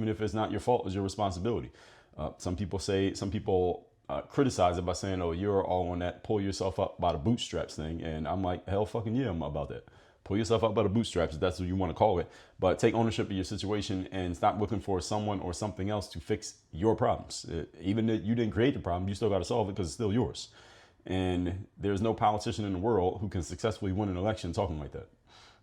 even if it's not your fault, it's your responsibility. Some people criticize it by saying, oh, you're all on that pull yourself up by the bootstraps thing. And I'm like, hell fucking yeah, I'm about that. Pull yourself up by the bootstraps, if that's what you want to call it. But take ownership of your situation and stop looking for someone or something else to fix your problems. Even if you didn't create the problem, you still got to solve it because it's still yours. And there's no politician in the world who can successfully win an election talking like that.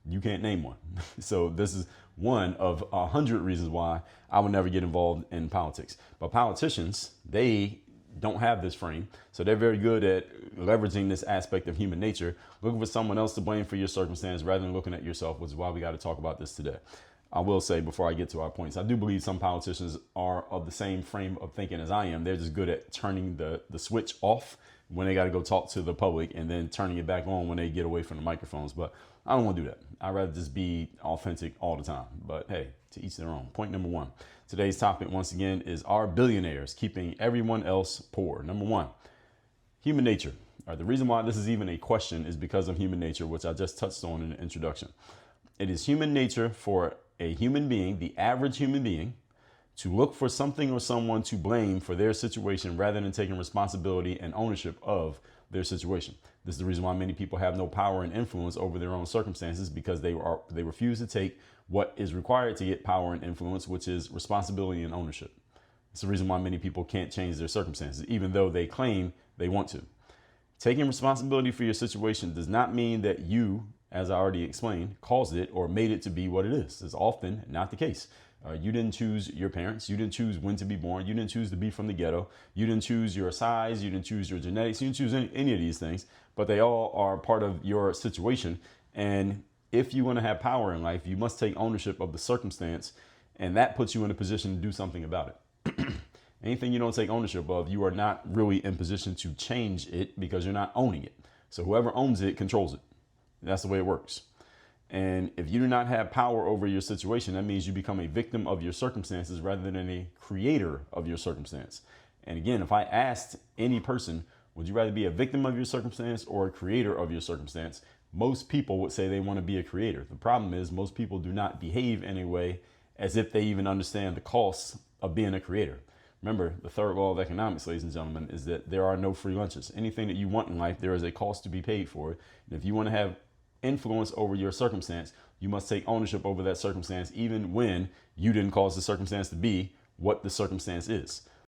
You can't name one. So this is one of 100 reasons why I would never get involved in politics. But politicians, they don't have this frame. So they're very good at leveraging this aspect of human nature, looking for someone else to blame for your circumstance rather than looking at yourself, which is why we got to talk about this today. I will say before I get to our points, I do believe some politicians are of the same frame of thinking as I am. They're just good at turning the switch off when they got to go talk to the public and then turning it back on when they get away from the microphones. But I don't want to do that. I'd rather just be authentic all the time. But hey, to each their own. Point number one. Today's topic, once again, is, are billionaires keeping everyone else poor? Number one, human nature. All right, the reason why this is even a question is because of human nature, which I just touched on in the introduction. It is human nature for a human being, the average human being, to look for something or someone to blame for their situation rather than taking responsibility and ownership of their situation. This is the reason why many people have no power and influence over their own circumstances, because they refuse to take what is required to get power and influence, which is responsibility and ownership. It's the reason why many people can't change their circumstances, even though they claim they want to. Taking responsibility for your situation does not mean that you, as I already explained, caused it or made it to be what it is. It's often not the case. You didn't choose your parents. You didn't choose when to be born. You didn't choose to be from the ghetto. You didn't choose your size. You didn't choose your genetics. You didn't choose any of these things, but they all are part of your situation. And if you want to have power in life, you must take ownership of the circumstance, and that puts you in a position to do something about it. Anything you don't take ownership of, you are not really in position to change it because you're not owning it. So whoever owns it controls it. That's the way it works. And if you do not have power over your situation, that means you become a victim of your circumstances rather than a creator of your circumstance. And again, if I asked any person, would you rather be a victim of your circumstance or a creator of your circumstance? Most people would say they want to be a creator. The problem is most people do not behave in a way as if they even understand the costs of being a creator. Remember, the third law of economics, ladies and gentlemen, is that there are no free lunches. Anything that you want in life, there is a cost to be paid for it. And if you want to have influence over your circumstance, you must take ownership over that circumstance, even when you didn't cause the circumstance to be what the circumstance is.